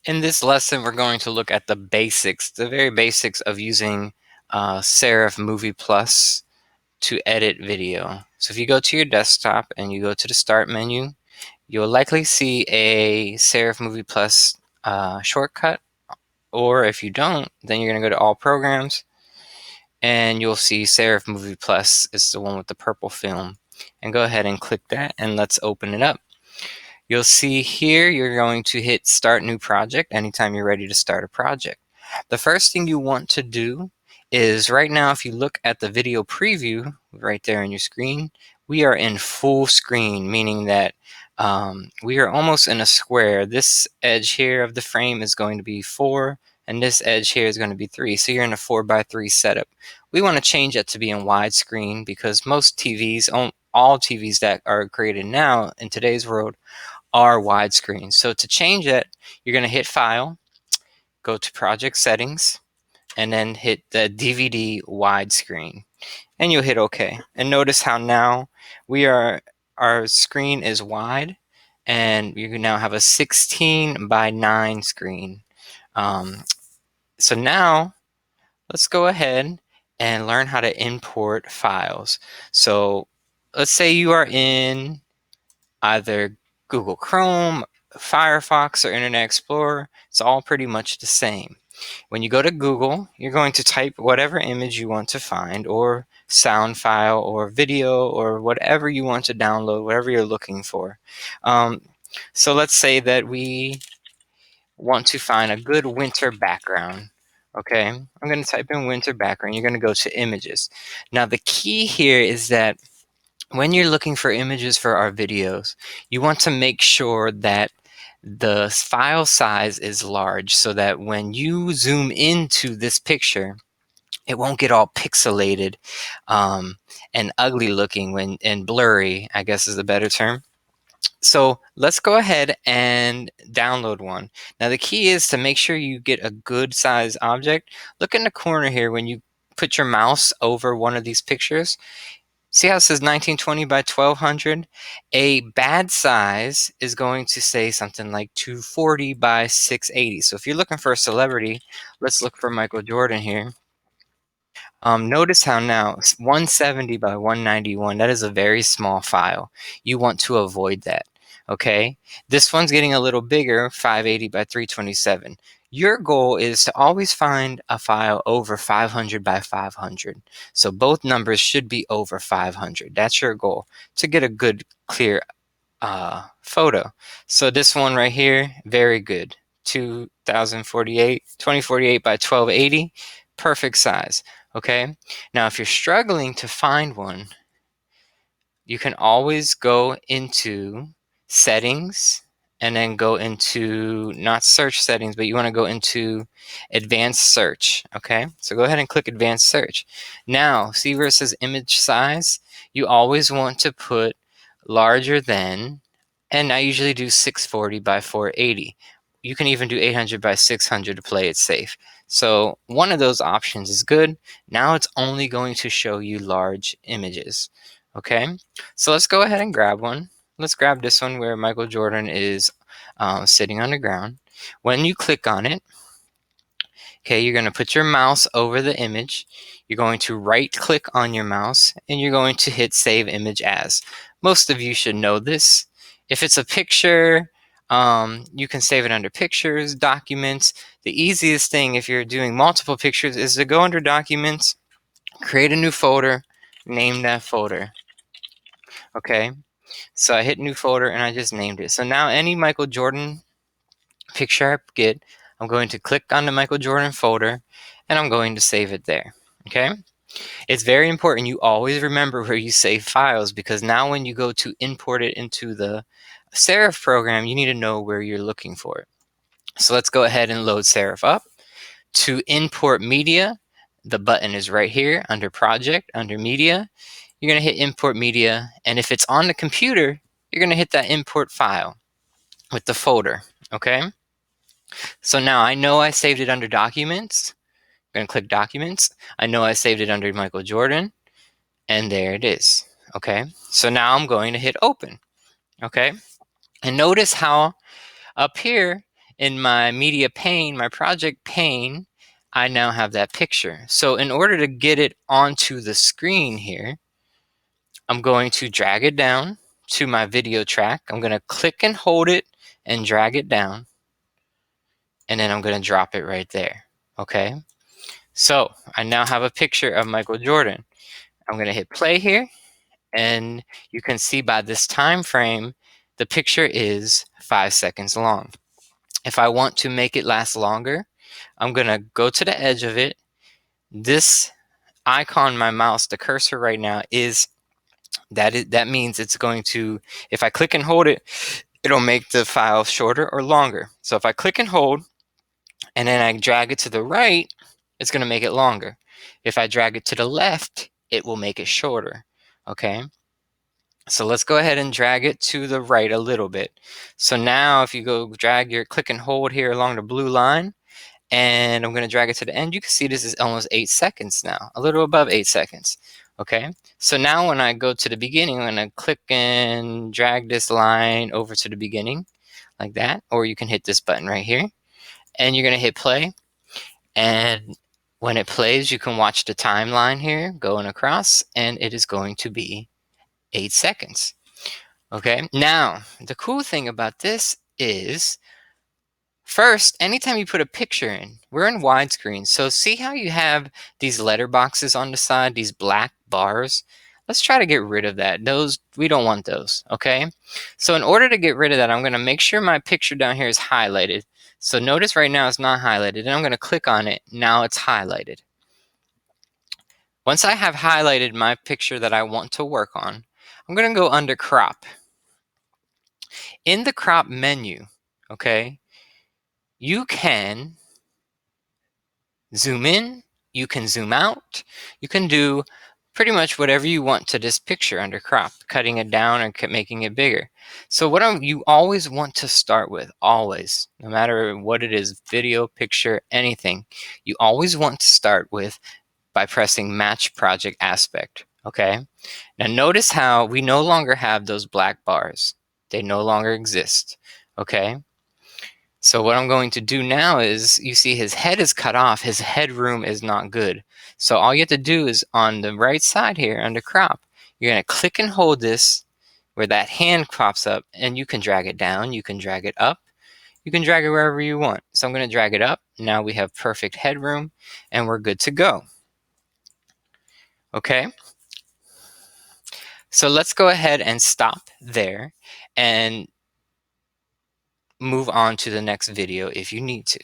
In this lesson, we're going to look at the basics, the very basics of using Serif Movie Plus to edit video. So if you go to your desktop and you go to the Start menu, you'll likely see a Serif Movie Plus shortcut, or if you don't, then you're going to go to All Programs, and you'll see Serif Movie Plus is the one with the purple film. And go ahead and click that, and let's open it up. You'll see here you're going to hit Start New Project anytime you're ready to start a project. The first thing you want to do is right now, if you look at the video preview right there on your screen, we are in full screen, meaning that we are almost in a square. This edge here of the frame is going to be 4, and this edge here is going to be 3. So you're in a 4:3 setup. We want to change that to be in widescreen because most TVs, all TVs that are created now in today's world, are widescreen. So to change it, you're going to hit File, go to Project Settings, and then hit the DVD widescreen. And you'll hit OK. And notice how now our screen is wide, and you now have a 16:9 screen. So now let's go ahead and learn how to import files. So let's say you are in either Google Chrome, Firefox, or Internet Explorer. It's all pretty much the same. When you go to Google, you're going to type whatever image you want to find, or sound file, or video, or whatever you want to download, whatever you're looking for. So let's say that we want to find a good winter background. Okay, I'm going to type in winter background. You're going to go to images. Now the key here is that when you're looking for images for our videos, you want to make sure that the file size is large so that when you zoom into this picture, it won't get all pixelated and ugly looking and blurry, I guess is a better term. So let's go ahead and download one. Now the key is to make sure you get a good size object. Look in the corner here when you put your mouse over one of these pictures. See how it says 1920 by 1200? A bad size is going to say something like 240 by 680. So if you're looking for a celebrity, let's look for Michael Jordan here. Notice how now 170 by 191, that is a very small file. You want to avoid that, okay? This one's getting a little bigger, 580 by 327. Your goal is to always find a file over 500 by 500. So both numbers should be over 500. That's your goal to get a good, clear photo. So this one right here, very good. 2048 by 1280, perfect size. Okay, now if you're struggling to find one, you can always go into settings and then go into not search settings, but you want to go into advanced search. Okay, so go ahead and click advanced search. Now, see where it says image size? You always want to put larger than, and I usually do 640 by 480. You can even do 800 by 600 to play it safe. So one of those options is good. Now it's only going to show you large images. Okay, so let's go ahead and grab one. Let's grab this one where Michael Jordan is sitting on the ground. When you click on it, okay, you're going to put your mouse over the image. You're going to right click on your mouse and you're going to hit Save Image As. Most of you should know this. If it's a picture, you can save it under Pictures, Documents. The easiest thing if you're doing multiple pictures is to go under Documents, create a new folder, name that folder. Okay, so I hit New Folder and I just named it. So now any Michael Jordan picture I get, I'm going to click on the Michael Jordan folder and I'm going to save it there. Okay, it's very important you always remember where you save files, because now when you go to import it into the Serif program, you need to know where you're looking for it. So let's go ahead and load Serif up. To import media, the button is right here under Project, under Media. You're going to hit Import Media, and if it's on the computer, you're going to hit that import file with the folder. Okay, so now I know I saved it under Documents. I'm going to click Documents. I know I saved it under Michael Jordan, and there it is. Okay, so now I'm going to hit Open. Okay, and notice how up here in my media pane, my project pane, I now have that picture. So in order to get it onto the screen here, I'm going to drag it down to my video track. I'm going to click and hold it and drag it down. And then I'm going to drop it right there. Okay. So I now have a picture of Michael Jordan. I'm going to hit play here. And you can see by this time frame, the picture is 5 seconds long. If I want to make it last longer, I'm going to go to the edge of it. This icon, my mouse, the cursor right now that means it's going to, if I click and hold it, it'll make the file shorter or longer. So if I click and hold and then I drag it to the right, it's going to make it longer. If I drag it to the left, it will make it shorter. Okay. So let's go ahead and drag it to the right a little bit. So now if you go drag your click and hold here along the blue line, and I'm going to drag it to the end, you can see this is almost 8 seconds now, a little above 8 seconds. Okay, so now when I go to the beginning, I'm going to click and drag this line over to the beginning like that, or you can hit this button right here, and you're going to hit play. And when it plays, you can watch the timeline here going across, and it is going to be 8 seconds. Okay, now the cool thing about this is, first, anytime you put a picture in, we're in widescreen. So see how you have these letter boxes on the side, these black bars? Let's try to get rid of that. Those, we don't want those, okay? So in order to get rid of that, I'm gonna make sure my picture down here is highlighted. So notice right now it's not highlighted, and I'm gonna click on it. Now it's highlighted. Once I have highlighted my picture that I want to work on, I'm gonna go under crop. In the crop menu, okay, you can zoom in, you can zoom out, you can do pretty much whatever you want to this picture under crop, cutting it down or making it bigger. So what you always want to start with, always, no matter what it is, video, picture, anything, you always want to start with by pressing match project aspect, okay? Now notice how we no longer have those black bars. They no longer exist, okay? So what I'm going to do now is, you see his head is cut off. His headroom is not good. So all you have to do is on the right side here under crop, you're going to click and hold this where that hand pops up, and you can drag it down. You can drag it up. You can drag it wherever you want. So I'm going to drag it up. Now we have perfect headroom and we're good to go. Okay. So let's go ahead and stop there and move on to the next video if you need to.